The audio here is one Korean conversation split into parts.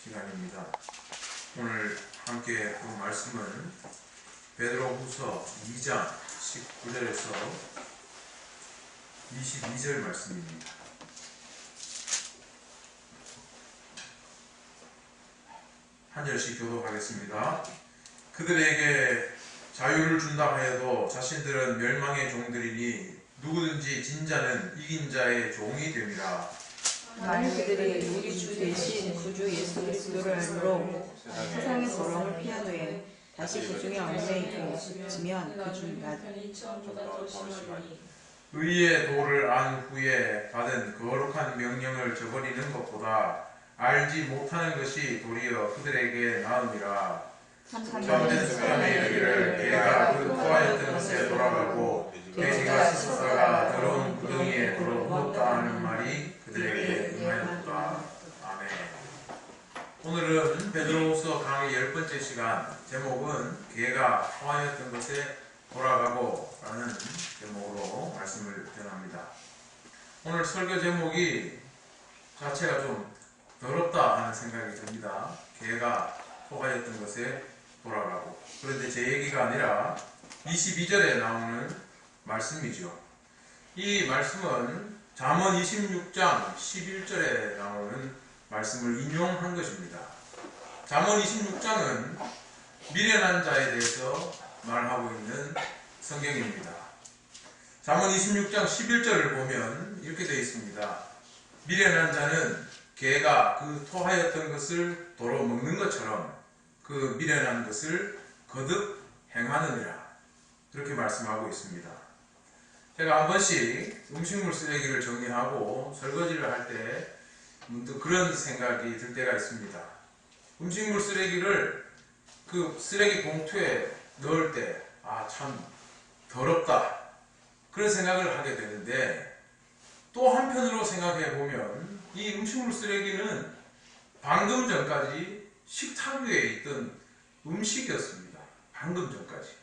시간입니다. 오늘 함께 본 말씀은 베드로후서 2장 19절에서 22절 말씀입니다. 한 절씩 교독하겠습니다. 그들에게 자유를 준다 하여도 자신들은 멸망의 종들이니 누구든지 진자는 이긴 자의 종이 됨이라. 만일 그들이 우리 주 대신 구주 예수 그리스도를 알므로 세상의 더러움을 피한 후에 다시 그 중에 얽매이고 지면 그 중간 의의 도를 안 후에 받은 거룩한 명령을 저버리는 것보다 알지 못하는 것이 도리어 그들에게 나음이라. 참된 사람이 이르기를 걔가 그 토하였던 것에 돌아가고 돼지가 씻었다가 더러운 구덩이에 들어눕었다 하는 말이 그들에게 임하였다. 아멘. 오늘은 베드로후서 강의 10번째 시간, 제목은 걔가 토하였던 것에 돌아가고 라는 제목으로 말씀을 전합니다. 오늘 설교 제목이 자체가 좀 더럽다 하는 생각이 듭니다. 걔가 토하였던 것에 돌아가고. 그런데 제 얘기가 아니라 22절에 나오는 말씀이죠. 이 말씀은 잠언 26장 11절에 나오는 말씀을 인용한 것입니다. 잠언 26장은 미련한 자에 대해서 말하고 있는 성경입니다. 잠언 26장 11절을 보면 이렇게 되어 있습니다. 미련한 자는 개가 그 토하였던 것을 도로 먹는 것처럼 그 미련한 것을 거듭 행하느니라. 그렇게 말씀하고 있습니다. 제가 한 번씩 음식물 쓰레기를 정리하고 설거지를 할 때 문득 그런 생각이 들 때가 있습니다. 음식물 쓰레기를 그 쓰레기 봉투에 넣을 때 참 더럽다 그런 생각을 하게 되는데, 또 한편으로 생각해 보면 이 음식물 쓰레기는 방금 전까지 식탁 위에 있던 음식이었습니다. 방금 전까지.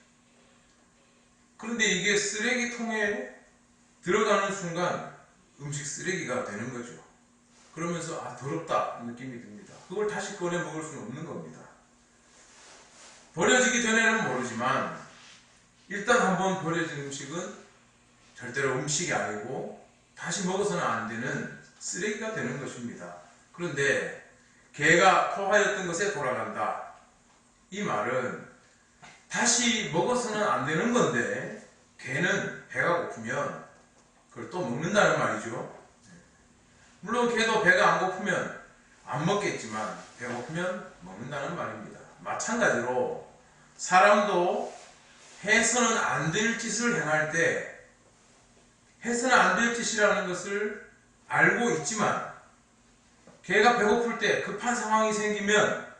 그런데 이게 쓰레기통에 들어가는 순간 음식 쓰레기가 되는 거죠. 그러면서 더럽다 느낌이 듭니다. 그걸 다시 꺼내 먹을 수는 없는 겁니다. 버려지기 전에는 모르지만 일단 한번 버려진 음식은 절대로 음식이 아니고 다시 먹어서는 안 되는 쓰레기가 되는 것입니다. 그런데 개가 토하였던 것에 돌아간다. 이 말은 다시 먹어서는 안 되는 건데 개는 배가 고프면 그걸 또 먹는다는 말이죠. 물론 개도 배가 안 고프면 안 먹겠지만 배고프면 먹는다는 말입니다. 마찬가지로 사람도 해서는 안 될 짓을 행할 때 해서는 안 될 짓이라는 것을 알고 있지만 개가 배고플 때 급한 상황이 생기면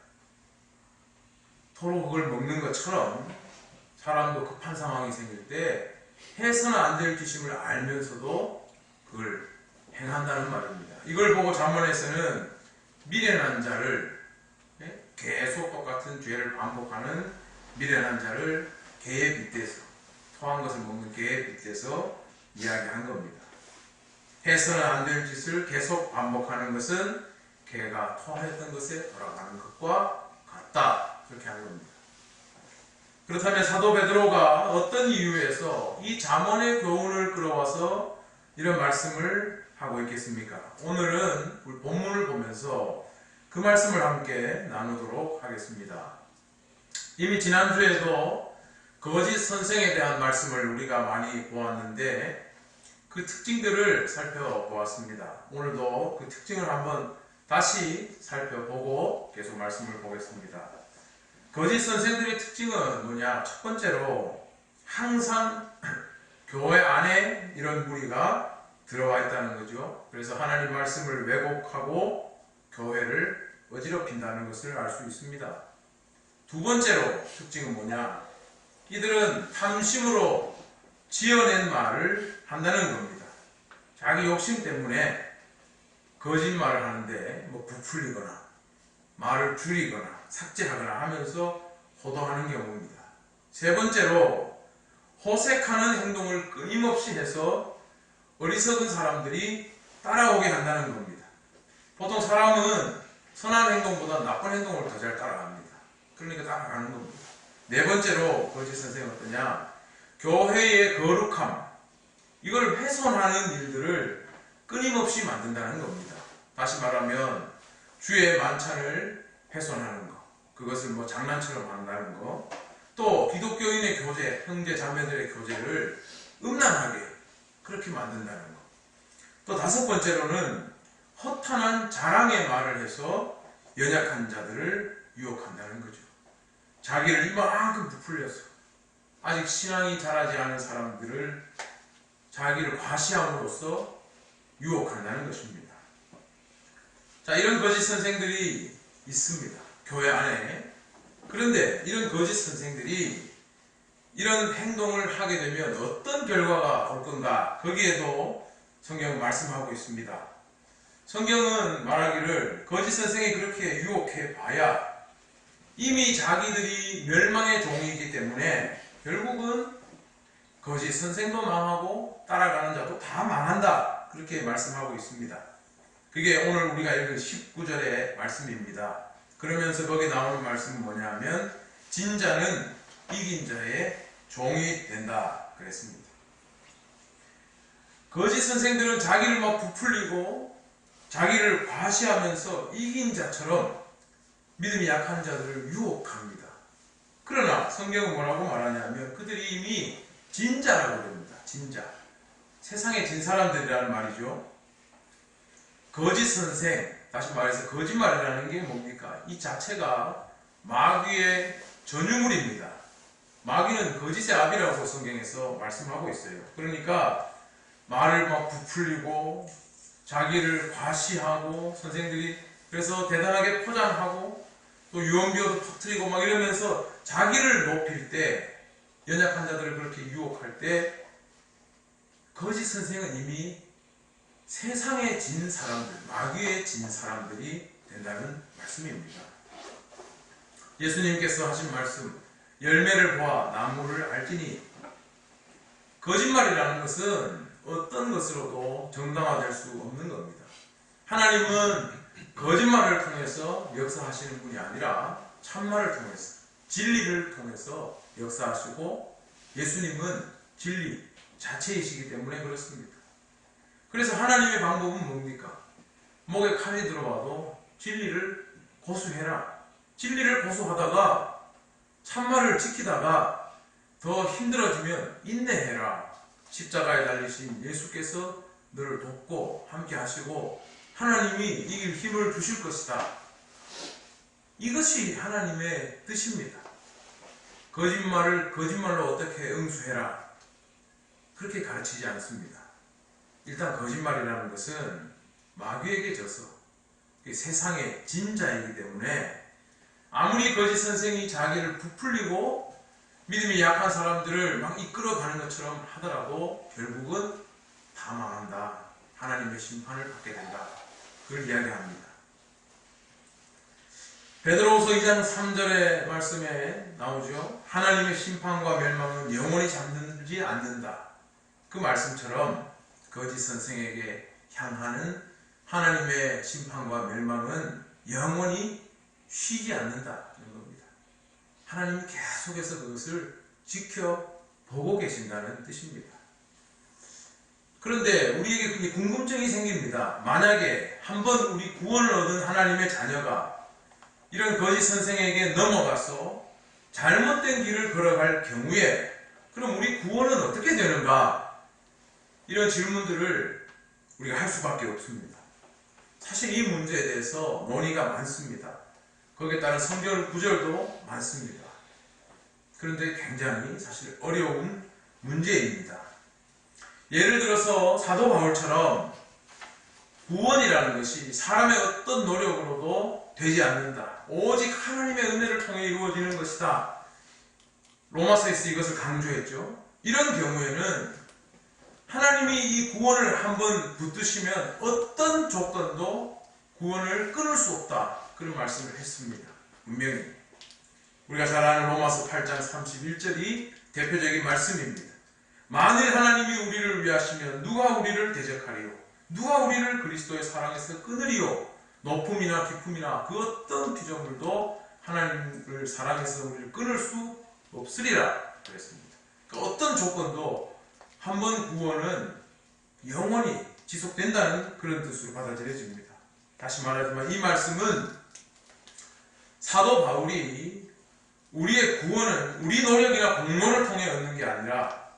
도로 그걸 먹는 것처럼 사람도 급한 상황이 생길 때 해서는 안 될 짓임을 알면서도 그걸 행한다는 말입니다. 이걸 보고 잠언에서는 미련한 자를, 계속 똑같은 죄를 반복하는 미련한 자를 개에 빗대서, 토한 것을 먹는 개에 빗대서 이야기한 겁니다. 해서는 안 될 짓을 계속 반복하는 것은 개가 토하였던 것에 돌아가는 것과 같다. 그렇게 한 겁니다. 그렇다면 사도 베드로가 어떤 이유에서 이 잠언의 교훈을 끌어와서 이런 말씀을 하고 있겠습니까? 오늘은 우리 본문을 보면서 그 말씀을 함께 나누도록 하겠습니다. 이미 지난주에도 거짓 선생에 대한 말씀을 우리가 많이 보았는데 그 특징들을 살펴보았습니다. 오늘도 그 특징을 한번 다시 살펴보고 계속 말씀을 보겠습니다. 거짓 선생들의 특징은 뭐냐? 첫 번째로 항상 교회 안에 이런 무리가 들어와 있다는 거죠. 그래서 하나님 말씀을 왜곡하고 교회를 어지럽힌다는 것을 알 수 있습니다. 두 번째로 특징은 뭐냐? 이들은 탐심으로 지어낸 말을 한다는 겁니다. 자기 욕심 때문에 거짓말을 하는데 부풀리거나 말을 줄이거나 삭제하거나 하면서 호도하는 경우입니다. 세 번째로 호색하는 행동을 끊임없이 해서 어리석은 사람들이 따라오게 한다는 겁니다. 보통 사람은 선한 행동보다 나쁜 행동을 더 잘 따라갑니다. 그러니까 따라가는 겁니다. 네 번째로 거짓 선생은 어떠냐? 교회의 거룩함, 이걸 훼손하는 일들을 끊임없이 만든다는 겁니다. 다시 말하면 주의 만찬을 훼손하는 것, 그것을 뭐 장난처럼 한다는 것, 또 기독교인의 교제, 형제 자매들의 교제를 음란하게 그렇게 만든다는 것. 또 다섯 번째로는 허탄한 자랑의 말을 해서 연약한 자들을 유혹한다는 거죠. 자기를 이만큼 부풀려서 아직 신앙이 자라지 않은 사람들을 자기를 과시함으로써 유혹한다는 것입니다. 자, 이런 거짓 선생들이 있습니다. 교회 안에. 그런데 이런 거짓 선생들이 이런 행동을 하게 되면 어떤 결과가 올 건가? 거기에도 성경은 말씀하고 있습니다. 성경은 말하기를 거짓 선생이 그렇게 유혹해 봐야 이미 자기들이 멸망의 종이기 때문에 결국은 거짓 선생도 망하고 따라가는 자도 다 망한다. 그렇게 말씀하고 있습니다. 그게 오늘 우리가 읽은 19절의 말씀입니다. 그러면서 거기 나오는 말씀은 뭐냐면 진자는 이긴 자의 종이 된다 그랬습니다. 거짓 선생들은 자기를 막 부풀리고 자기를 과시하면서 이긴 자처럼 믿음이 약한 자들을 유혹합니다. 그러나 성경은 뭐라고 말하냐면 그들이 이미 진자라고 그럽니다. 진자. 세상에 진 사람들이라는 말이죠. 거짓 선생, 다시 말해서 거짓말이라는 게 뭡니까? 이 자체가 마귀의 전유물입니다. 마귀는 거짓의 아비라고 성경에서 말씀하고 있어요. 그러니까 말을 막 부풀리고 자기를 과시하고 선생들이 그래서 대단하게 포장하고 또 유언비어도 퍼뜨리고 막 이러면서 자기를 높일 때 연약한 자들을 그렇게 유혹할 때 거짓 선생은 이미 세상에 진 사람들, 마귀에 진 사람들이 된다는 말씀입니다. 예수님께서 하신 말씀, 열매를 보아 나무를 알지니, 거짓말이라는 것은 어떤 것으로도 정당화될 수 없는 겁니다. 하나님은 거짓말을 통해서 역사하시는 분이 아니라 참말을 통해서, 진리를 통해서 역사하시고 예수님은 진리 자체이시기 때문에 그렇습니다. 그래서 하나님의 방법은 뭡니까? 목에 칼이 들어와도 진리를 고수해라. 진리를 고수하다가 참말을 지키다가 더 힘들어지면 인내해라. 십자가에 달리신 예수께서 너를 돕고 함께 하시고 하나님이 이길 힘을 주실 것이다. 이것이 하나님의 뜻입니다. 거짓말을 거짓말로 어떻게 응수해라. 그렇게 가르치지 않습니다. 일단 거짓말이라는 것은 마귀에게 져서 세상의 진자이기 때문에 아무리 거짓 선생이 자기를 부풀리고 믿음이 약한 사람들을 막 이끌어가는 것처럼 하더라도 결국은 다 망한다. 하나님의 심판을 받게 된다. 그걸 이야기합니다. 베드로후서 2장 3절의 말씀에 나오죠. 하나님의 심판과 멸망은 영원히 잠들지 않는다. 그 말씀처럼 거짓 선생에게 향하는 하나님의 심판과 멸망은 영원히 쉬지 않는다. 이런 겁니다. 하나님이 계속해서 그것을 지켜보고 계신다는 뜻입니다. 그런데 우리에게 궁금증이 생깁니다. 만약에 한번 우리 구원을 얻은 하나님의 자녀가 이런 거짓 선생에게 넘어가서 잘못된 길을 걸어갈 경우에 그럼 우리 구원은 어떻게 되는가? 이런 질문들을 우리가 할 수밖에 없습니다. 사실 이 문제에 대해서 논의가 많습니다. 거기에 따른 성경 구절도 많습니다. 그런데 굉장히 사실 어려운 문제입니다. 예를 들어서 사도 바울처럼 구원이라는 것이 사람의 어떤 노력으로도 되지 않는다. 오직 하나님의 은혜를 통해 이루어지는 것이다. 로마서에서 이것을 강조했죠. 이런 경우에는 하나님이 이 구원을 한번 붙드시면 어떤 조건도 구원을 끊을 수 없다. 그런 말씀을 했습니다. 분명히 우리가 잘 아는 로마서 8장 31절이 대표적인 말씀입니다. 만일 하나님이 우리를 위하시면 누가 우리를 대적하리요? 누가 우리를 그리스도의 사랑에서 끊으리요? 높음이나 깊음이나 그 어떤 피조물도 하나님을 사랑해서 우리를 끊을 수 없으리라 그랬습니다. 그 어떤 조건도 한 번 구원은 영원히 지속된다는 그런 뜻으로 받아들여집니다. 다시 말하지만 이 말씀은 사도 바울이 우리의 구원은 우리 노력이나 공로를 통해 얻는 게 아니라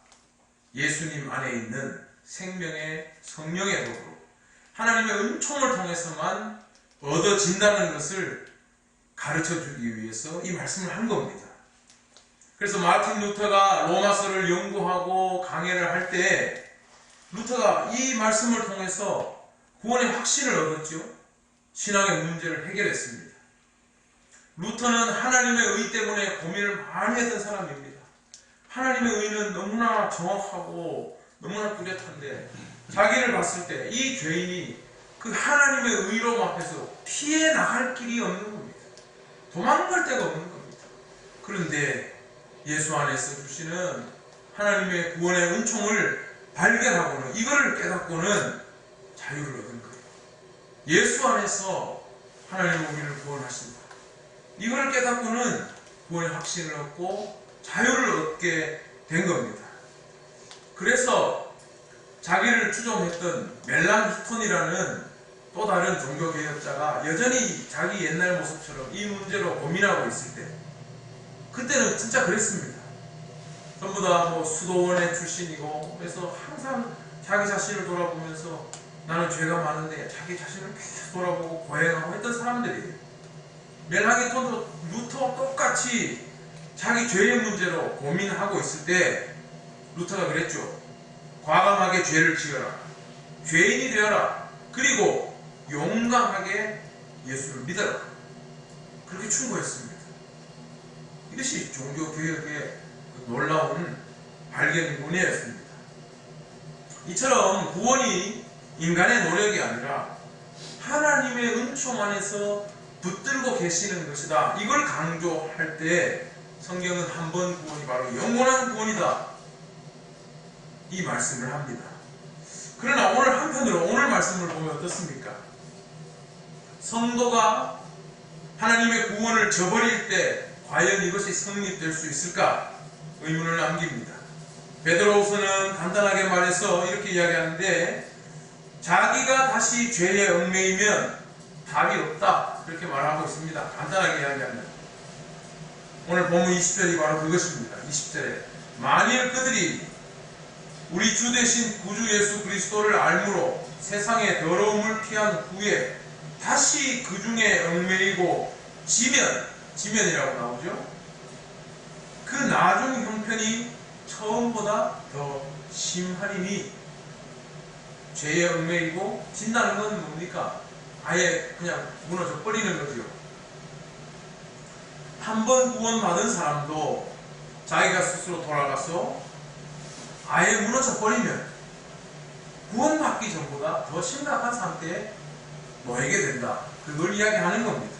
예수님 안에 있는 생명의 성령의 도구로 하나님의 은총을 통해서만 얻어진다는 것을 가르쳐주기 위해서 이 말씀을 한 겁니다. 그래서 마틴 루터가 로마서를 연구하고 강해를 할 때 루터가 이 말씀을 통해서 구원의 확신을 얻었죠. 신앙의 문제를 해결했습니다. 루터는 하나님의 의 때문에 고민을 많이 했던 사람입니다. 하나님의 의는 너무나 정확하고 너무나 뚜렷한데 자기를 봤을 때 이 죄인이 그 하나님의 의로 앞에서 피해 나갈 길이 없는 겁니다. 도망갈 데가 없는 겁니다. 그런데 예수 안에서 주시는 하나님의 구원의 은총을 발견하고는 이거를 깨닫고는 자유를 얻은 거예요. 예수 안에서 하나님은 우리를 구원하신다. 이걸 깨닫고는 구원의 확신을 얻고 자유를 얻게 된 겁니다. 그래서 자기를 추종했던 멜랑히톤이라는 또 다른 종교개혁자가 여전히 자기 옛날 모습처럼 이 문제로 고민하고 있을 때 그때는 진짜 그랬습니다. 전부 다 수도원의 출신이고 그래서 항상 자기 자신을 돌아보면서 나는 죄가 많은데 자기 자신을 계속 돌아보고 고행하고 했던 사람들이에요. 멜랑히톤도 루터와 똑같이 자기 죄의 문제로 고민하고 있을 때 루터가 그랬죠. 과감하게 죄를 지어라. 죄인이 되어라. 그리고 용감하게 예수를 믿어라. 그렇게 충고했습니다. 이것이 종교개혁의 놀라운 발견문이었습니다. 이처럼 구원이 인간의 노력이 아니라 하나님의 은총 안에서 붙들고 계시는 것이다. 이걸 강조할 때 성경은 한 번 구원이 바로 영원한 구원이다. 이 말씀을 합니다. 그러나 오늘 한편으로 오늘 말씀을 보면 어떻습니까? 성도가 하나님의 구원을 저버릴 때 과연 이것이 성립될 수 있을까? 의문을 남깁니다. 베드로후서는 간단하게 말해서 이렇게 이야기하는데 자기가 다시 죄에 얽매이면 답이 없다. 그렇게 말하고 있습니다. 간단하게 이야기하면 오늘 본문 20절이 바로 그것입니다. 20절에 만일 그들이 우리 주 되신 구주 예수 그리스도를 알므로 세상의 더러움을 피한 후에 다시 그 중에 얽매이고 지면이라고 나오죠. 그 나중 형편이 처음보다 더 심하리니 죄에 얽매이고 진다는 건 뭡니까? 아예 그냥 무너져 버리는 거죠. 한 번 구원받은 사람도 자기가 스스로 돌아가서 아예 무너져 버리면 구원받기 전보다 더 심각한 상태에 놓이게 된다. 그걸 이야기하는 겁니다.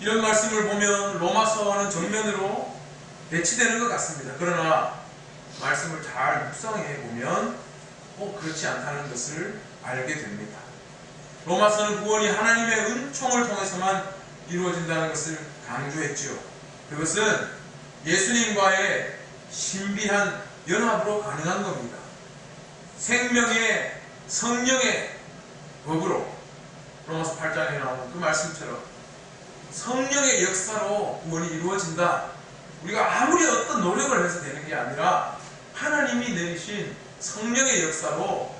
이런 말씀을 보면 로마서와는 정면으로 배치되는 것 같습니다. 그러나 말씀을 잘 묵상해 보면 꼭 그렇지 않다는 것을 알게 됩니다. 로마서는 구원이 하나님의 은총을 통해서만 이루어진다는 것을 강조했지요. 그것은 예수님과의 신비한 연합으로 가능한 겁니다. 생명의 성령의 법으로 로마서 8장에 나오는 그 말씀처럼 성령의 역사로 구원이 이루어진다. 우리가 아무리 어떤 노력을 해서 되는 게 아니라 하나님이 내리신 성령의 역사로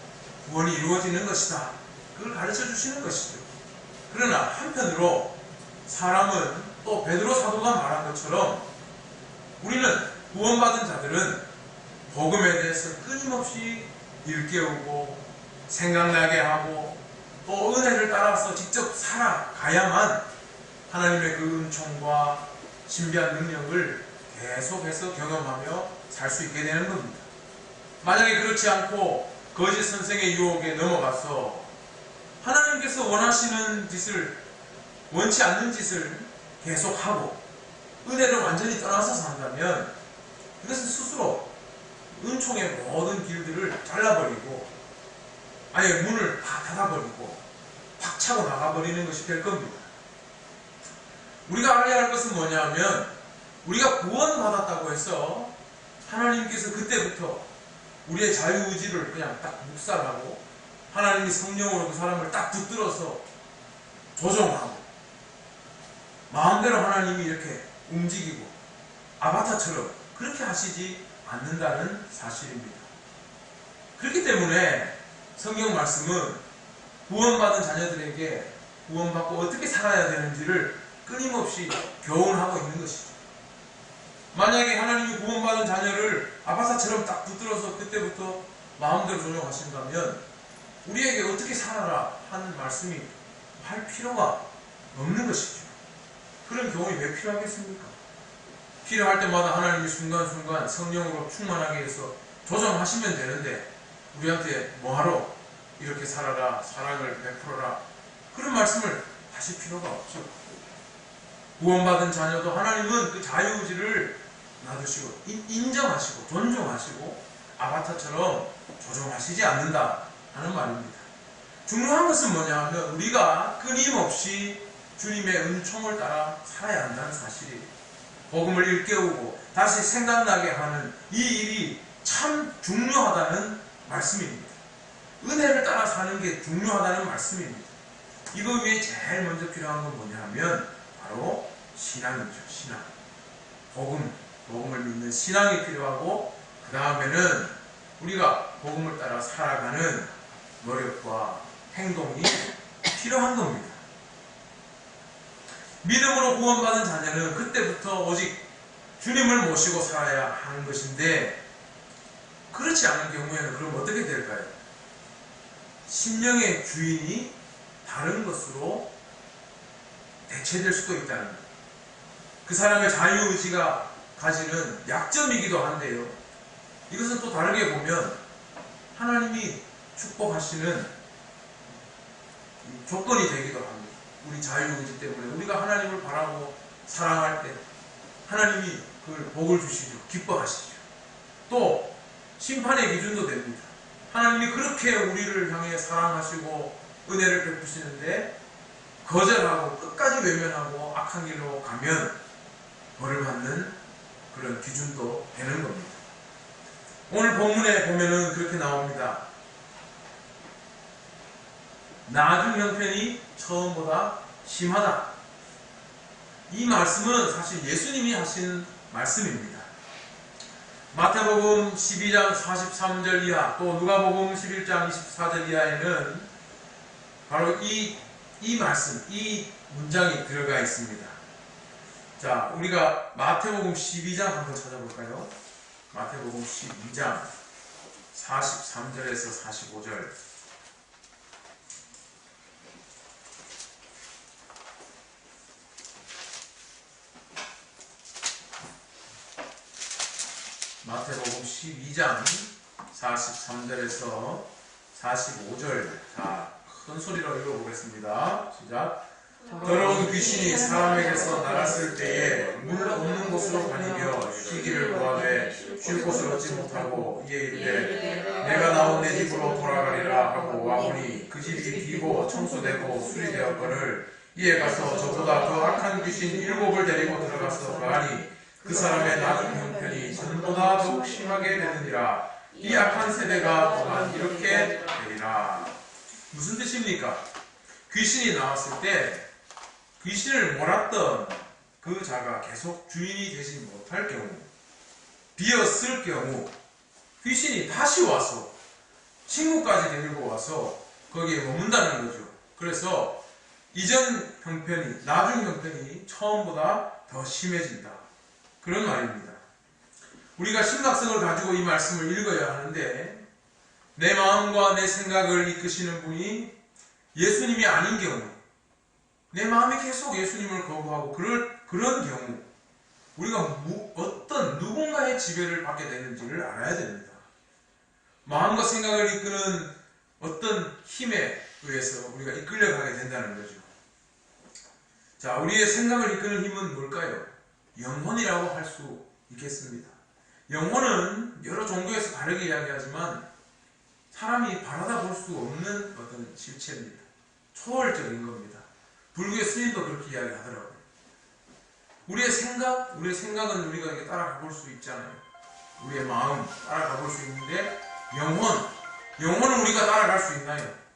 구원이 이루어지는 것이다. 그걸 가르쳐 주시는 것이죠. 그러나 한편으로 사람은 또 베드로 사도가 말한 것처럼 우리는 구원받은 자들은 복음에 대해서 끊임없이 일깨우고 생각나게 하고 또 은혜를 따라서 직접 살아가야만 하나님의 그 은총과 신비한 능력을 계속해서 경험하며 살 수 있게 되는 겁니다. 만약에 그렇지 않고 거짓 선생의 유혹에 넘어가서 하나님께서 원하시는 짓을 원치 않는 짓을 계속하고 은혜를 완전히 떠나서 산다면 이것은 스스로 은총의 모든 길들을 잘라버리고 아예 문을 다 닫아버리고 팍 차고 나가버리는 것이 될 겁니다. 우리가 알아야 할 것은 뭐냐면 우리가 구원받았다고 해서 하나님께서 그때부터 우리의 자유의지를 그냥 딱 묵살하고 하나님이 성령으로 그 사람을 딱 붙들어서 조종하고 마음대로 하나님이 이렇게 움직이고 아바타처럼 그렇게 하시지 않는다는 사실입니다. 그렇기 때문에 성경 말씀은 구원받은 자녀들에게 구원받고 어떻게 살아야 되는지를 끊임없이 교훈하고 있는 것이죠. 만약에 하나님이 구원받은 자녀를 아바타처럼 딱 붙들어서 그때부터 마음대로 조종하신다면 우리에게 어떻게 살아라 하는 말씀이 할 필요가 없는 것이죠. 그런 교훈이 왜 필요하겠습니까? 필요할 때마다 하나님이 순간순간 성령으로 충만하게 해서 조정하시면 되는데 우리한테 뭐하러 이렇게 살아라, 사랑을 베풀어라 그런 말씀을 하실 필요가 없죠. 구원받은 자녀도 하나님은 그 자유의지를 놔두시고 인정하시고 존중하시고 아바타처럼 조종하시지 않는다 하는 말입니다. 중요한 것은 뭐냐 하면 우리가 끊임없이 주님의 은총을 따라 살아야 한다는 사실이에요. 복음을 일깨우고 다시 생각나게 하는 이 일이 참 중요하다는 말씀입니다. 은혜를 따라 사는 게 중요하다는 말씀입니다. 이거 위에 제일 먼저 필요한 건 뭐냐 하면 바로 신앙이죠. 신앙. 복음을 믿는 신앙이 필요하고 그 다음에는 우리가 복음을 따라 살아가는 노력과 행동이 필요한 겁니다. 믿음으로 구원받은 자녀는 그때부터 오직 주님을 모시고 살아야 하는 것인데 그렇지 않은 경우에는 그럼 어떻게 될까요? 심령의 주인이 다른 것으로 대체될 수도 있다는 것. 그 사람의 자유의지가 가지는 약점이기도 한데요. 이것은 또 다르게 보면 하나님이 축복하시는 조건이 되기도 합니다. 우리 자유의지 때문에 우리가 하나님을 바라고 사랑할 때 하나님이 그걸 복을 주시죠. 기뻐하시죠. 또 심판의 기준도 됩니다. 하나님이 그렇게 우리를 향해 사랑하시고 은혜를 베푸시는데 거절하고 끝까지 외면하고 악한 길로 가면 벌을 받는 그런 기준도 되는 겁니다. 오늘 본문에 보면은 그렇게 나옵니다. 나중 형편이 처음보다 심하다. 이 말씀은 사실 예수님이 하신 말씀입니다. 마태복음 12장 43절 이하 또 누가복음 11장 24절 이하에는 바로 이 말씀, 이 문장이 들어가 있습니다. 자, 우리가 마태복음 12장 한번 찾아볼까요? 마태복음 12장 43절에서 45절. 마태복음 12장 43절에서 45절. 자, 큰 소리로 읽어보겠습니다. 시작. 더러운 귀신이 사람에게서 나갔을 때에 물 없는 곳으로 다니며 쉬기를 구하되 쉴 곳을 얻지 못하고 이에 이르되 내가 나온 내 집으로 돌아가리라 하고 와보니 그 집이 비고 청소되고 수리되었거늘 이에 가서 저보다 더 악한 귀신 7을 데리고 들어가서 가니 그 사람의 나중 형편이 전보다 더욱 심하게 되느니라. 이 악한 세대가 또한 이렇게 되리라. 무슨 뜻입니까? 귀신이 나왔을 때 귀신을 몰았던 그 자가 계속 주인이 되지 못할 경우, 비었을 경우 귀신이 다시 와서 친구까지 데리고 와서 거기에 머문다는 거죠. 그래서 이전 형편이, 나중 형편이 처음보다 더 심해진다. 그런 말입니다. 우리가 심각성을 가지고 이 말씀을 읽어야 하는데 내 마음과 내 생각을 이끄시는 분이 예수님이 아닌 경우, 내 마음이 계속 예수님을 거부하고 그런 경우 우리가 어떤 누군가의 지배를 받게 되는지를 알아야 됩니다. 마음과 생각을 이끄는 어떤 힘에 의해서 우리가 이끌려가게 된다는 거죠. 자, 우리의 생각을 이끄는 힘은 뭘까요? 영혼이라고 할 수 있겠습니다. 영혼은 여러 종교에서 다르게 이야기하지만 사람이 바라다 볼 수 없는 어떤 실체입니다. 초월적인 겁니다. 불교의 스님도 그렇게 이야기하더라고요. 우리의 생각은 우리가 이렇게 따라가 볼 수 있잖아요. 우리의 마음 따라가 볼 수 있는데 영혼은 우리가 따라갈 수 있나요?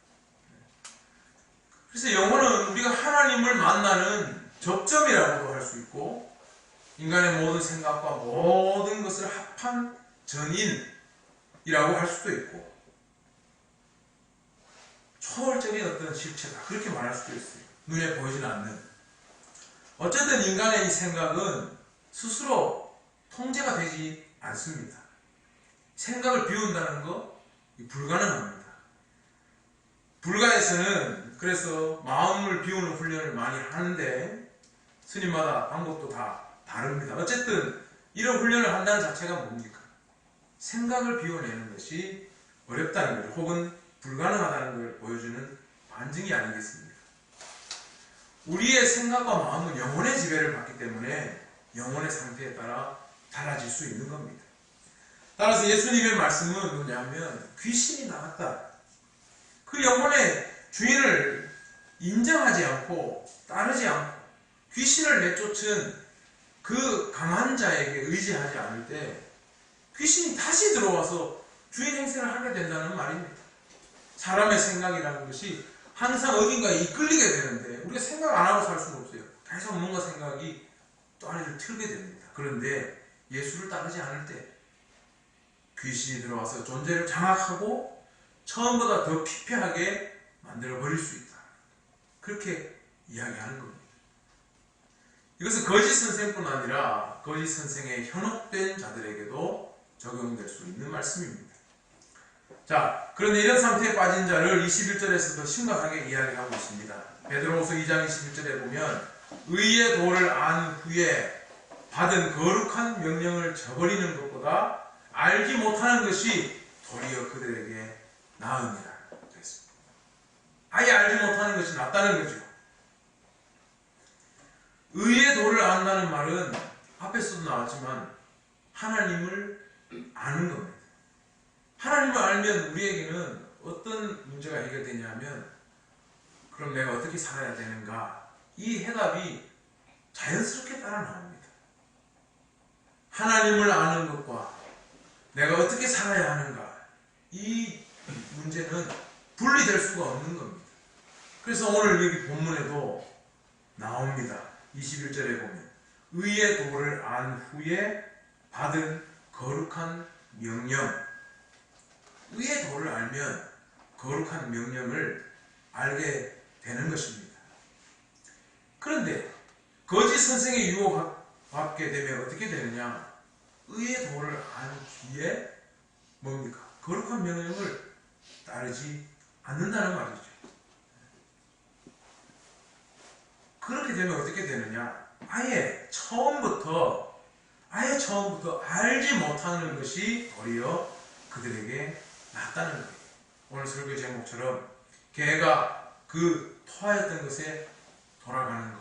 그래서 영혼은 우리가 하나님을 만나는 접점이라고도 할 수 있고, 인간의 모든 생각과 모든 것을 합한 전인이라고 할 수도 있고, 초월적인 어떤 실체다, 그렇게 말할 수도 있어요. 눈에 보이지는 않는. 어쨌든 인간의 이 생각은 스스로 통제가 되지 않습니다. 생각을 비운다는 거 불가능합니다. 불가에서는 그래서 마음을 비우는 훈련을 많이 하는데 스님마다 방법도 다 다릅니다. 어쨌든 이런 훈련을 한다는 자체가 뭡니까? 생각을 비워내는 것이 어렵다는 것, 혹은 불가능하다는 걸 보여주는 반증이 아니겠습니까? 우리의 생각과 마음은 영혼의 지배를 받기 때문에 영혼의 상태에 따라 달라질 수 있는 겁니다. 따라서 예수님의 말씀은 뭐냐면, 귀신이 나왔다, 그 영혼의 주인을 인정하지 않고 따르지 않고 귀신을 내쫓은 그 강한 자에게 의지하지 않을 때 귀신이 다시 들어와서 주인 행세를 하게 된다는 말입니다. 사람의 생각이라는 것이 항상 어딘가에 이끌리게 되는데 우리가 생각 안 하고 살 수는 없어요. 계속 뭔가 생각이 또아리를 틀게 됩니다. 그런데 예수를 따르지 않을 때 귀신이 들어와서 존재를 장악하고 처음보다 더 피폐하게 만들어버릴 수 있다, 그렇게 이야기하는 겁니다. 이것은 거짓 선생뿐 아니라 거짓 선생에 현혹된 자들에게도 적용될 수 있는 말씀입니다. 자, 그런데 이런 상태에 빠진 자를 21절에서 더 심각하게 이야기하고 있습니다. 베드로후서 2장 21절에 보면, 의의 도를 안 후에 받은 거룩한 명령을 저버리는 것보다 알지 못하는 것이 도리어 그들에게 나으니라 그랬습니다. 아예 알지 못하는 것이 낫다는 거죠. 의의 도를 안다는 말은 앞에서도 나왔지만 하나님을 아는 겁니다. 하나님을 알면 우리에게는 어떤 문제가 해결되냐면, 그럼 내가 어떻게 살아야 되는가? 이 해답이 자연스럽게 따라 나옵니다. 하나님을 아는 것과 내가 어떻게 살아야 하는가, 이 문제는 분리될 수가 없는 겁니다. 그래서 오늘 여기 본문에도 나옵니다. 21절에 보면, 의의 도를 안 후에 받은 거룩한 명령. 의의 도를 알면 거룩한 명령을 알게 되는 것입니다. 그런데 거짓 선생의 유혹받게 되면 어떻게 되느냐? 의의 도를 안 뒤에 뭡니까? 거룩한 명령을 따르지 않는다는 말이죠. 그렇게 되면 어떻게 되느냐? 아예 처음부터 알지 못하는 것이 도리어 그들에게 낫다는 거예요. 오늘 설교 제목처럼 개가 그 토하였던 것에 돌아가는 것,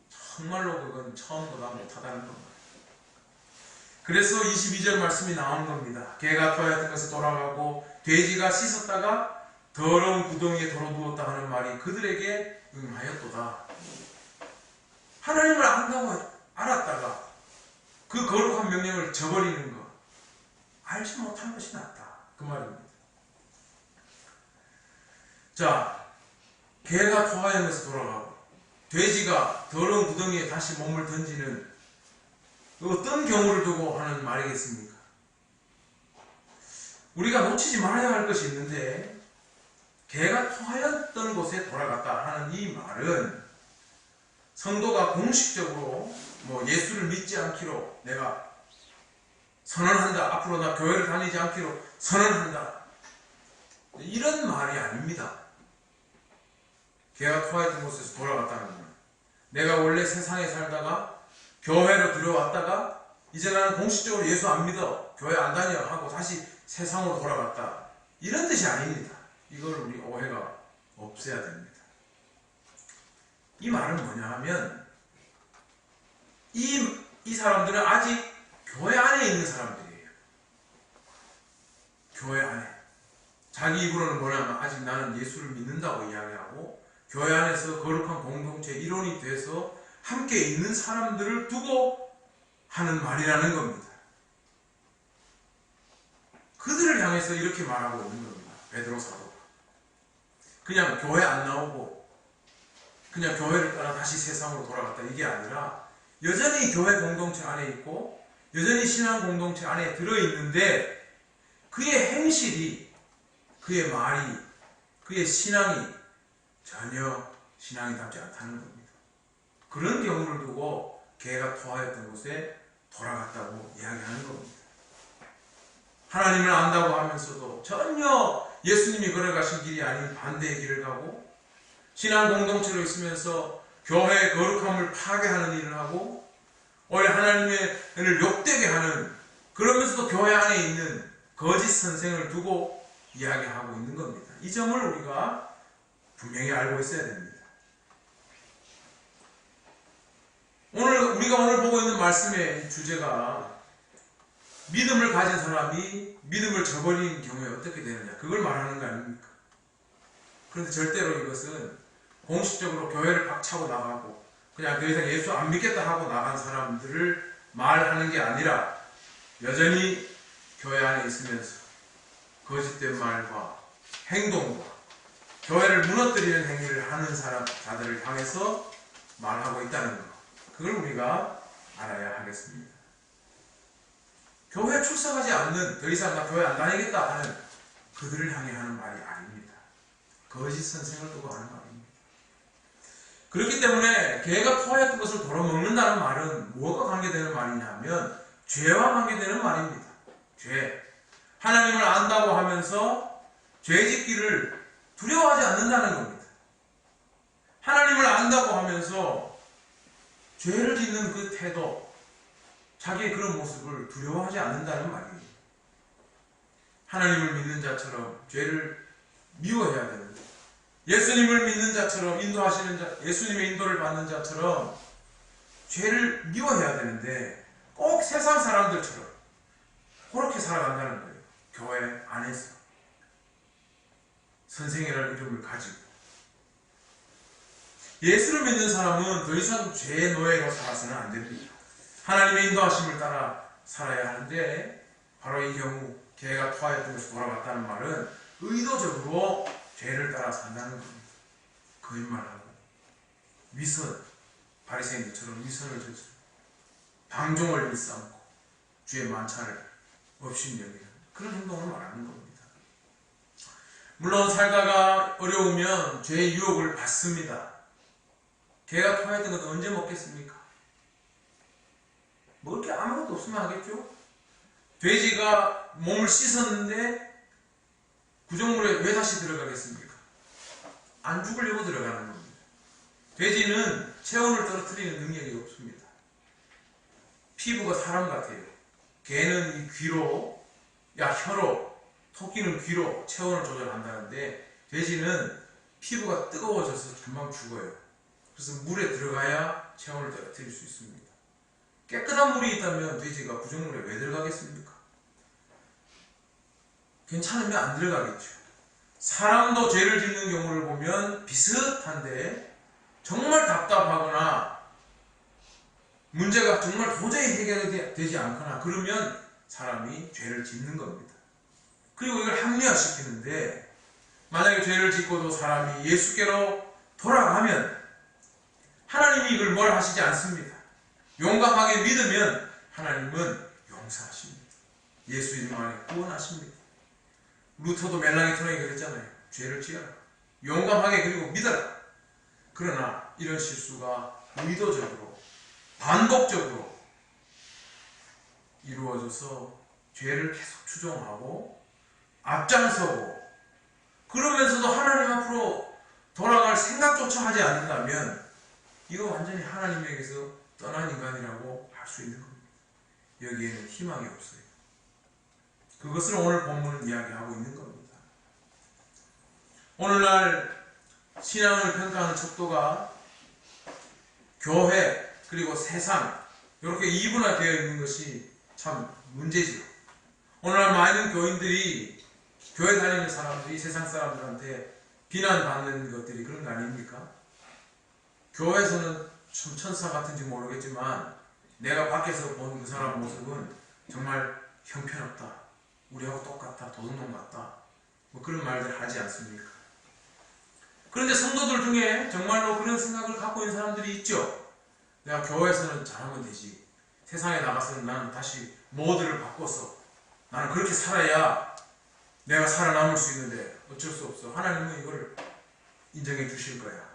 정말로 그건 처음보다 못하다는 겁니다. 그래서 22절 말씀이 나온 겁니다. 개가 토하였던 것에 돌아가고 돼지가 씻었다가 더러운 구덩이에 덜어두었다 하는 말이 그들에게 응하였도다. 하나님을 안다고 알았다가 그 거룩한 명령을 저버리는 것, 알지 못한 것이 낫다, 그 말입니다. 자, 개가 토하여서 돌아가고 돼지가 더러운 구덩이에 다시 몸을 던지는 어떤 경우를 두고 하는 말이겠습니까? 우리가 놓치지 말아야 할 것이 있는데, 개가 토하였던 곳에 돌아갔다 하는 이 말은 성도가 공식적으로 예수를 믿지 않기로 내가 선언한다, 앞으로 나 교회를 다니지 않기로 선언한다, 이런 말이 아닙니다. 개가 토하였던 곳에서 돌아갔다는 건, 내가 원래 세상에 살다가 교회로 들어왔다가 이제 나는 공식적으로 예수 안 믿어, 교회 안 다녀 하고 다시 세상으로 돌아갔다, 이런 뜻이 아닙니다. 이걸 우리 오해가 없애야 됩니다. 이 말은 뭐냐 하면, 이 사람들은 아직 교회 안에 있는 사람들이에요. 교회 안에. 자기 입으로는 뭐냐면 아직 나는 예수를 믿는다고 이야기하고 교회 안에서 거룩한 공동체 일원이 돼서 함께 있는 사람들을 두고 하는 말이라는 겁니다. 그들을 향해서 이렇게 말하고 있는 겁니다. 베드로 사도가. 그냥 교회 안 나오고 그냥 교회를 떠나 다시 세상으로 돌아갔다 이게 아니라 여전히 교회 공동체 안에 있고 여전히 신앙 공동체 안에 들어있는데 그의 행실이, 그의 말이, 그의 신앙이 전혀 신앙이답지 않다는 겁니다. 그런 경우를 두고 걔가 토하였던 곳에 돌아갔다고 이야기하는 겁니다. 하나님을 안다고 하면서도 전혀 예수님이 걸어가신 길이 아닌 반대의 길을 가고 신앙 공동체로 있으면서 교회의 거룩함을 파괴하는 일을 하고 오히려 하나님을 욕되게 하는, 그러면서도 교회 안에 있는 거짓 선생을 두고 이야기하고 있는 겁니다. 이 점을 우리가 분명히 알고 있어야 됩니다. 우리가 오늘 보고 있는 말씀의 주제가 믿음을 가진 사람이 믿음을 저버리는 경우에 어떻게 되느냐, 그걸 말하는 거 아닙니까? 그런데 절대로 이것은 공식적으로 교회를 박차고 나가고 그냥 더 이상 예수 안 믿겠다 하고 나간 사람들을 말하는 게 아니라 여전히 교회 안에 있으면서 거짓된 말과 행동과 교회를 무너뜨리는 행위를 하는 자들을 향해서 말하고 있다는 것, 그걸 우리가 알아야 하겠습니다. 교회에 출석하지 않는, 더 이상 나 교회 안 다니겠다 하는 그들을 향해 하는 말이 아닙니다. 거짓 선생을 두고 하는 말입니다. 그렇기 때문에 걔가 토하였던 것을 도로먹는다는 말은 뭐가 관계되는 말이냐면 죄와 관계되는 말입니다. 죄. 하나님을 안다고 하면서 죄 짓기를 두려워하지 않는다는 겁니다. 하나님을 안다고 하면서 죄를 짓는 그 태도, 자기의 그런 모습을 두려워하지 않는다는 말이에요. 하나님을 믿는 자처럼 죄를 미워해야 되는데, 예수님을 믿는 자처럼 인도하시는 자, 예수님의 인도를 받는 자처럼 죄를 미워해야 되는데 꼭 세상 사람들처럼 그렇게 살아간다는 거예요. 교회 안에서 선생이라는 이름을 가지고. 예수를 믿는 사람은 더 이상 죄의 노예로 살아서는 안 됩니다. 하나님의 인도하심을 따라 살아야 하는데, 바로 이 경우 걔가 토하였던 것이 돌아갔다는 말은 의도적으로 죄를 따라 산다는 겁니다. 거짓말하고 위선, 바리새인들처럼 위선을 저지르고 방종을 일삼고 주의 만찬을 업신여기는 그런 행동을 말하는 겁니다. 물론 살다가 어려우면 죄의 유혹을 받습니다. 걔가 토하였던 것도 언제 먹겠습니까? 먹을 게 아무것도 없으면 하겠죠? 돼지가 몸을 씻었는데 구정물에 왜 다시 들어가겠습니까? 안 죽으려고 들어가는 겁니다. 돼지는 체온을 떨어뜨리는 능력이 없습니다. 피부가 사람 같아요. 개는 이 귀로, 혀로, 토끼는 귀로 체온을 조절한다는데 돼지는 피부가 뜨거워져서 금방 죽어요. 그래서 물에 들어가야 체온을 떨어뜨릴 수 있습니다. 깨끗한 물이 있다면 돼지가 구정물에 왜 들어가겠습니까? 괜찮으면 안 들어가겠죠. 사람도 죄를 짓는 경우를 보면 비슷한데 정말 답답하거나 문제가 정말 도저히 해결되지 않거나 그러면 사람이 죄를 짓는 겁니다. 그리고 이걸 합리화시키는데, 만약에 죄를 짓고도 사람이 예수께로 돌아가면 하나님이 이걸 뭐라 하시지 않습니다. 용감하게 믿으면 하나님은 용서하십니다. 예수 이름 안에 구원하십니다. 루터도 멜랑이톤에게 그랬잖아요. 죄를 지어라. 용감하게 그리고 믿어라. 그러나 이런 실수가 의도적으로 반복적으로 이루어져서 죄를 계속 추종하고 앞장서고 그러면서도 하나님 앞으로 돌아갈 생각조차 하지 않는다면 이거 완전히 하나님에게서 떠난 인간이라고 할 수 있는 겁니다. 여기에는 희망이 없어요. 그것을 오늘 본문은 이야기하고 있는 겁니다. 오늘날 신앙을 평가하는 척도가 교회 그리고 세상 이렇게 이분화되어 있는 것이 참 문제지요. 오늘날 많은 교인들이 교회 다니는 사람들이 세상 사람들한테 비난받는 것들이 그런 거 아닙니까? 교회에서는 참 천사 같은지 모르겠지만 내가 밖에서 본 그 사람 모습은 정말 형편없다, 우리하고 똑같다, 도둑놈 같다, 뭐 그런 말들 하지 않습니까? 그런데 성도들 중에 정말로 그런 생각을 갖고 있는 사람들이 있죠. 내가 교회에서는 잘하면 되지, 세상에 나가서는 나는 다시 모드를 바꿔서 나는 그렇게 살아야 내가 살아남을 수 있는데 어쩔 수 없어, 하나님은 이걸 인정해 주실 거야.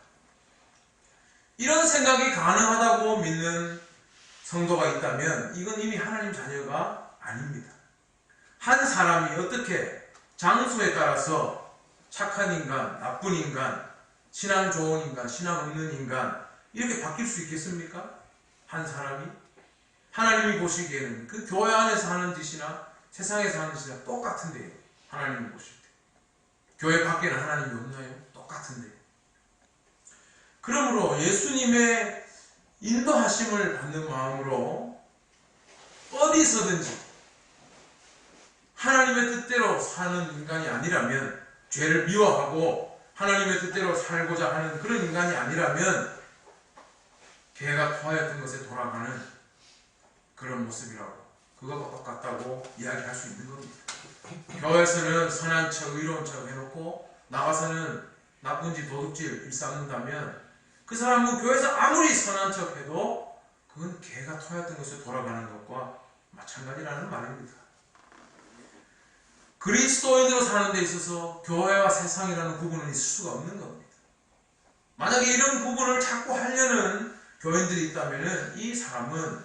이런 생각이 가능하다고 믿는 성도가 있다면 이건 이미 하나님 자녀가 아닙니다. 한 사람이 어떻게 장소에 따라서 착한 인간, 나쁜 인간, 신앙 좋은 인간, 신앙 없는 인간 이렇게 바뀔 수 있겠습니까? 한 사람이? 하나님이 보시기에는 그 교회 안에서 하는 짓이나 세상에서 하는 짓이나 똑같은데요. 하나님이 보실 때. 교회 밖에는 하나님이 없나요? 똑같은데. 그러므로 예수님의 인도하심을 받는 마음으로 어디서든지 하나님의 뜻대로 사는 인간이 아니라면, 죄를 미워하고 하나님의 뜻대로 살고자 하는 그런 인간이 아니라면 개가 토하였던 것에 돌아가는 그런 모습이라고, 그거가 똑같다고 이야기할 수 있는 겁니다. 교회에서는 선한 척, 의로운 척 해놓고 나가서는 나쁜지 도둑질 일삼는다면 그 사람은 교회에서 아무리 선한 척 해도 그건 개가 토하였던 것에 돌아가는 것과 마찬가지라는 말입니다. 그리스도인으로 사는 데 있어서 교회와 세상이라는 구분은 있을 수가 없는 겁니다. 만약에 이런 구분을 자꾸 하려는 교인들이 있다면 이 사람은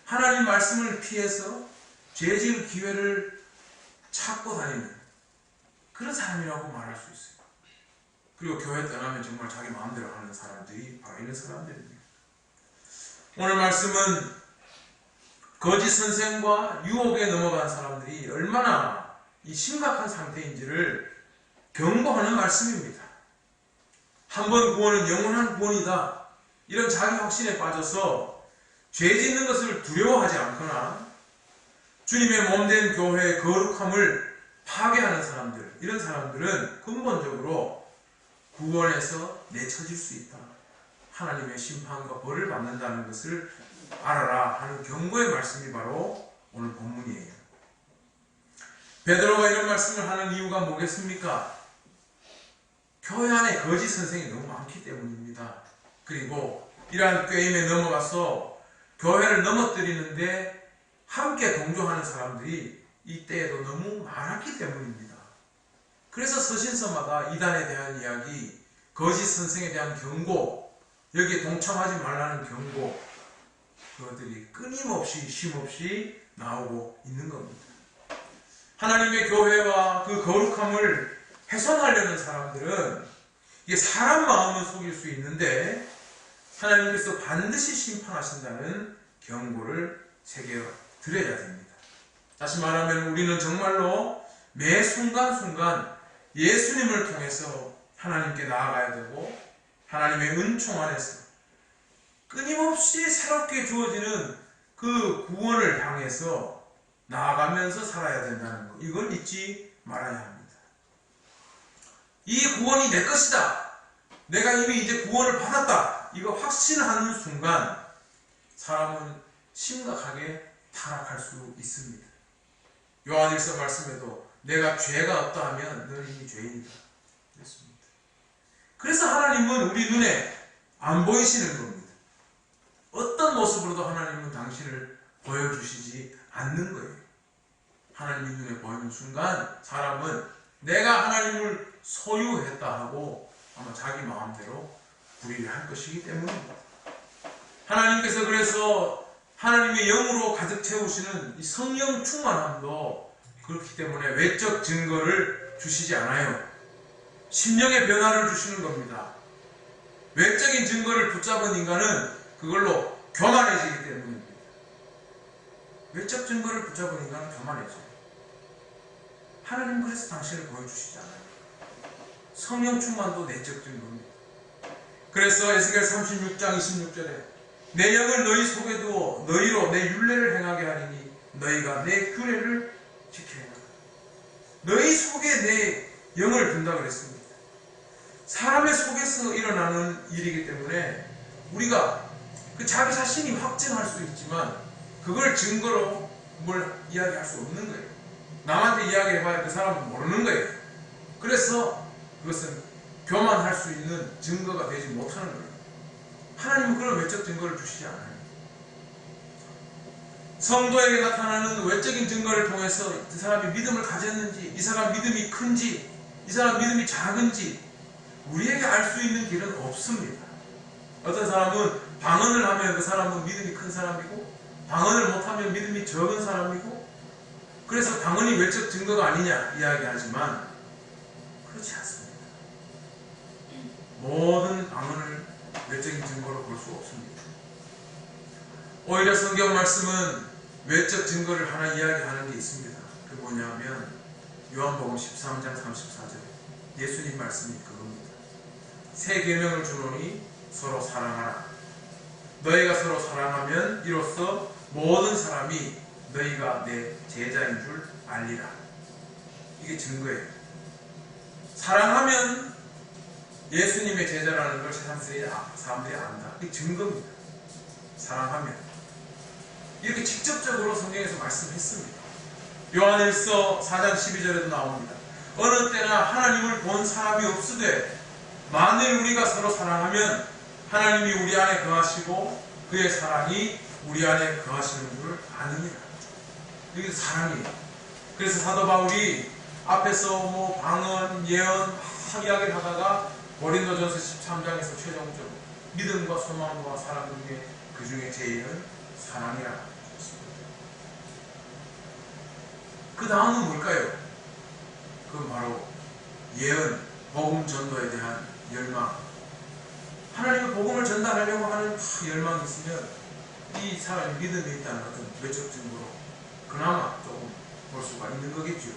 하나님 말씀을 피해서 죄질 기회를 찾고 다니는 그런 사람이라고 말할 수 있어요. 그리고 교회 떠나면 정말 자기 마음대로 하는 사람들이 바로 이런 사람들입니다. 오늘 말씀은 거짓 선생과 유혹에 넘어간 사람들이 얼마나 이 심각한 상태인지를 경고하는 말씀입니다. 한 번 구원은 영원한 구원이다, 이런 자기 확신에 빠져서 죄 짓는 것을 두려워하지 않거나 주님의 몸된 교회의 거룩함을 파괴하는 사람들, 이런 사람들은 근본적으로 구원에서 내쳐질 수 있다, 하나님의 심판과 벌을 받는다는 것을 알아라 하는 경고의 말씀이 바로 오늘 본문이에요. 베드로가 이런 말씀을 하는 이유가 뭐겠습니까? 교회 안에 거짓 선생이 너무 많기 때문입니다. 그리고 이러한 꾀임에 넘어가서 교회를 넘어뜨리는데 함께 동조하는 사람들이 이때에도 너무 많았기 때문입니다. 그래서 서신서마다 이단에 대한 이야기, 거짓 선생에 대한 경고, 여기에 동참하지 말라는 경고, 그것들이 끊임없이 쉼없이 나오고 있는 겁니다. 하나님의 교회와 그 거룩함을 훼손하려는 사람들은 이게 사람 마음은 속일 수 있는데 하나님께서 반드시 심판하신다는 경고를 새겨드려야 됩니다. 다시 말하면 우리는 정말로 매 순간순간 예수님을 통해서 하나님께 나아가야 되고 하나님의 은총 안에서 끊임없이 새롭게 주어지는 그 구원을 향해서 나아가면서 살아야 된다는 것, 이걸 잊지 말아야 합니다. 이 구원이 내 것이다, 내가 이미 이제 구원을 받았다, 이거 확신하는 순간 사람은 심각하게 타락할 수 있습니다. 요한일서 말씀에도 내가 죄가 없다 하면 너는 이미 죄인이다 그랬습니다. 그래서 하나님은 우리 눈에 안 보이시는 겁니다. 어떤 모습으로도 하나님은 당신을 보여주시지 않는 거예요. 하나님이 눈에 보이는 순간 사람은 내가 하나님을 소유했다 하고 아마 자기 마음대로 불의를 할 것이기 때문입니다. 하나님께서 그래서 하나님의 영으로 가득 채우시는 이 성령 충만함도 그렇기 때문에 외적 증거를 주시지 않아요. 심령의 변화를 주시는 겁니다. 외적인 증거를 붙잡은 인간은 그걸로 교만해지기 때문입니다. 외적 증거를 붙잡은 인간은 교만해져요. 하나님 그래서 당신을 보여주시지 않아요. 성령 충만도 내적 증거입니다. 그래서 에스겔 36장 26절에 내 영을 너희 속에 두어 너희로 내 율례를 행하게 하리니 너희가 내 규례를 지켜야 한다. 너희 속에 내 영을 둔다 그랬습니다. 사람의 속에서 일어나는 일이기 때문에 우리가 그 자기 자신이 확증할 수 있지만 그걸 증거로 뭘 이야기할 수 없는 거예요. 남한테 이야기해봐야 그 사람은 모르는 거예요. 그래서 그것은 교만할 수 있는 증거가 되지 못하는 거예요. 하나님은 그런 외적 증거를 주시지 않아요. 성도에게 나타나는 외적인 증거를 통해서 이 사람이 믿음을 가졌는지, 이 사람 믿음이 큰지, 이 사람 믿음이 작은지 우리에게 알 수 있는 길은 없습니다. 어떤 사람은 방언을 하면 그 사람은 믿음이 큰 사람이고, 방언을 못하면 믿음이 적은 사람이고, 그래서 방언이 외적 증거가 아니냐 이야기하지만 그렇지 않습니다. 모든 방언을 외적인 증거로 볼 수 없습니다. 오히려 성경 말씀은 외적 증거를 하나 이야기하는 게 있습니다. 그게 뭐냐면 요한복음 13장 34절에 예수님 말씀이 그겁니다. 새 계명을 주노니 서로 사랑하라. 너희가 서로 사랑하면 이로써 모든 사람이 너희가 내 제자인 줄 알리라. 이게 증거예요. 사랑하면 예수님의 제자라는 걸 세상 사람들이 안다. 이게 증거입니다. 사랑하면. 이렇게 직접적으로 성경에서 말씀했습니다. 요한일서 4장 12절에도 나옵니다. 어느 때나 하나님을 본 사람이 없으되 만일 우리가 서로 사랑하면 하나님이 우리 안에 거하시고 그의 사랑이 우리 안에 거하시는 줄 아느니라. 이게 사랑이에요. 그래서 사도 바울이 앞에서 뭐 방언, 예언 막 이야기를 하다가 고린도전서 13장에서 최종적으로 믿음과 소망과 사랑 중에 그 중에 제일은 사랑이라고 했습니다. 그 다음은 뭘까요? 그건 바로 예언, 복음 전도에 대한 열망. 하나님의 복음을 전달하려고 하는 열망이 있으면 이 사람이 믿음이 있다는 어떤 외적 증거로 그나마 조금 볼 수가 있는 거겠죠.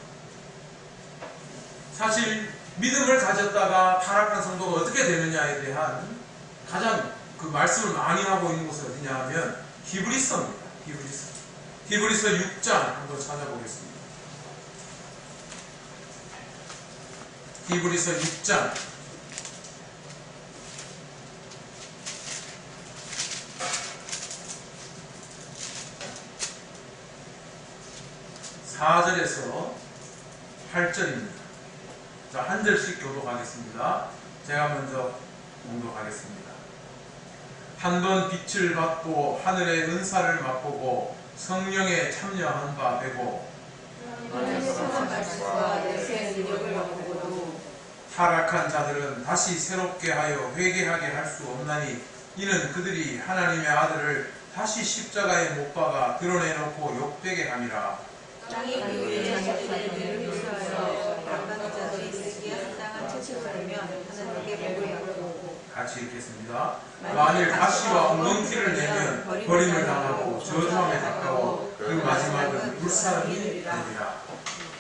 사실 믿음을 가졌다가 타락한 성도가 어떻게 되느냐에 대한 가장 그 말씀을 많이 하고 있는 곳은 어디냐 하면 히브리서입니다. 히브리서 6장 한번 찾아보겠습니다. 히브리서 6장 4절에서 8절입니다. 자, 한 절씩 교독하겠습니다. 제가 먼저 공독하겠습니다. 한 번 빛을 받고 하늘의 은사를 맛보고 성령에 참여한 바 되고 타락한 자들은 다시 새롭게 하여 회개하게 할 수 없나니 이는 그들이 하나님의 아들을 다시 십자가에 못 박아 드러내놓고 욕되게 함이라. 땅이 그의 자녀들을 위하여 강간한 자들이 쓰기에 합당한 채찍을 하면 하나님께 복을 같이 읽겠습니다. 만일 가시와 엉겅퀴를 내면 버림을 당하고 저주함에 가까워 그 마지막은 불사름이 되리라.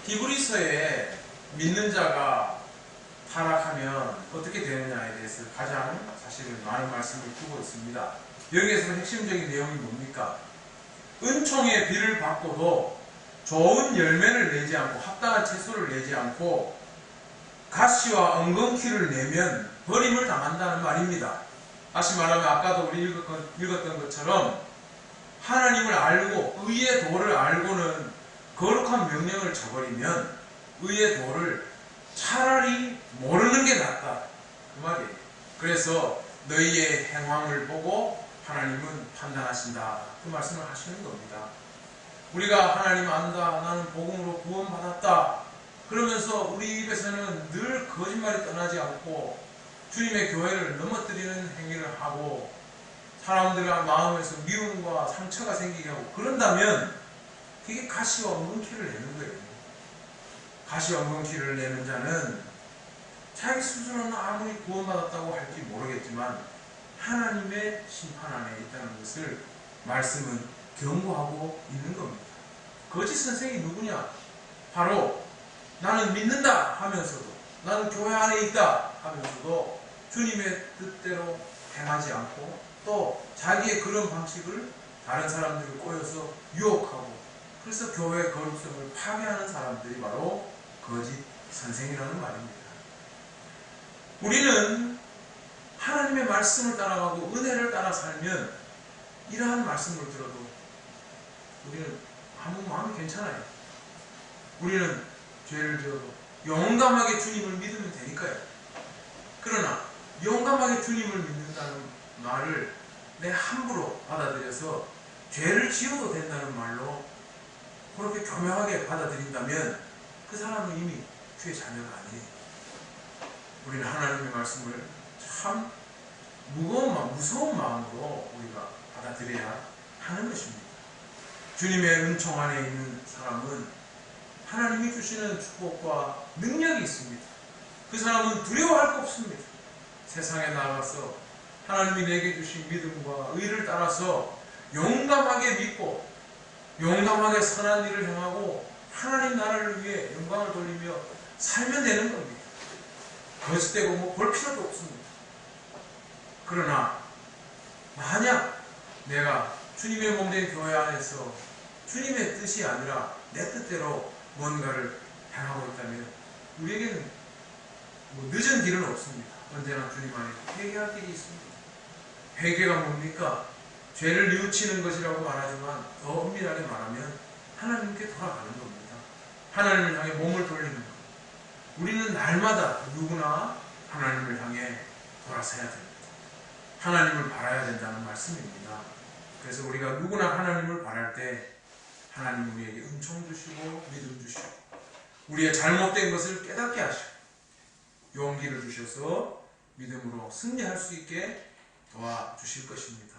히브리서에 믿는 자가 타락하면 어떻게 되느냐에 대해서 가장 사실은 많은 말씀을 두고 있습니다. 여기에서 핵심적인 내용이 뭡니까? 은총의 비를 받고도 좋은 열매를 내지 않고 합당한 채소를 내지 않고 가시와 엉겅퀴를 내면 버림을 당한다는 말입니다. 다시 말하면 아까도 우리 읽었던 것처럼 하나님을 알고 의의 도를 알고는 거룩한 명령을 저버리면 의의 도를 차라리 모르는 게 낫다. 그 말이에요. 그래서 너희의 행함을 보고 하나님은 판단하신다. 그 말씀을 하시는 겁니다. 우리가 하나님 안다. 나는 복음으로 구원받았다. 그러면서 우리 입에서는 늘 거짓말이 떠나지 않고 주님의 교회를 넘어뜨리는 행위를 하고 사람들의 마음에서 미움과 상처가 생기게 하고 그런다면 그게 가시와 엉겅퀴를 내는 거예요. 가시와 엉겅퀴를 내는 자는 자기 스스로는 아무리 구원받았다고 할지 모르겠지만 하나님의 심판 안에 있다는 것을 말씀은 경고하고 있는 겁니다. 거짓 선생이 누구냐? 바로 나는 믿는다 하면서도 나는 교회 안에 있다 하면서도 주님의 뜻대로 행하지 않고 또 자기의 그런 방식을 다른 사람들을 꼬여서 유혹하고 그래서 교회의 거룩성을 파괴하는 사람들이 바로 거짓 선생이라는 말입니다. 우리는 하나님의 말씀을 따라가고 은혜를 따라 살면 이러한 말씀을 들어도 우리는 아무 마음이 괜찮아요. 우리는 죄를 지어도 용감하게 주님을 믿으면 되니까요. 그러나 용감하게 주님을 믿는다는 말을 내 함부로 받아들여서 죄를 지어도 된다는 말로 그렇게 교묘하게 받아들인다면 그 사람은 이미 주의 자녀가 아니에요. 우리는 하나님의 말씀을 참 무서운 마음으로 우리가 받아들여야 하는 것입니다. 주님의 은총 안에 있는 사람은 하나님이 주시는 축복과 능력이 있습니다. 그 사람은 두려워할 거 없습니다. 세상에 나가서 하나님이 내게 주신 믿음과 의를 따라서 용감하게 믿고 용감하게 선한 일을 행하고 하나님 나라를 위해 영광을 돌리며 살면 되는 겁니다. 거짓되고 볼 필요도 없습니다. 그러나 만약 내가 주님의 몸된 교회 안에서 주님의 뜻이 아니라 내 뜻대로 뭔가를 행하고 있다면 우리에게는 늦은 길은 없습니다. 언제나 주님 안에 회개할 길이 있습니다. 회개가 뭡니까? 죄를 뉘우치는 것이라고 말하지만 더 엄밀하게 말하면 하나님께 돌아가는 겁니다. 하나님을 향해 몸을 돌리는 것. 우리는 날마다 누구나 하나님을 향해 돌아서야 됩니다. 하나님을 바라야 된다는 말씀입니다. 그래서 우리가 누구나 하나님을 바랄 때 하나님 우리에게 은총 주시고 믿음 주시고 우리의 잘못된 것을 깨닫게 하시고 용기를 주셔서 믿음으로 승리할 수 있게 도와주실 것입니다.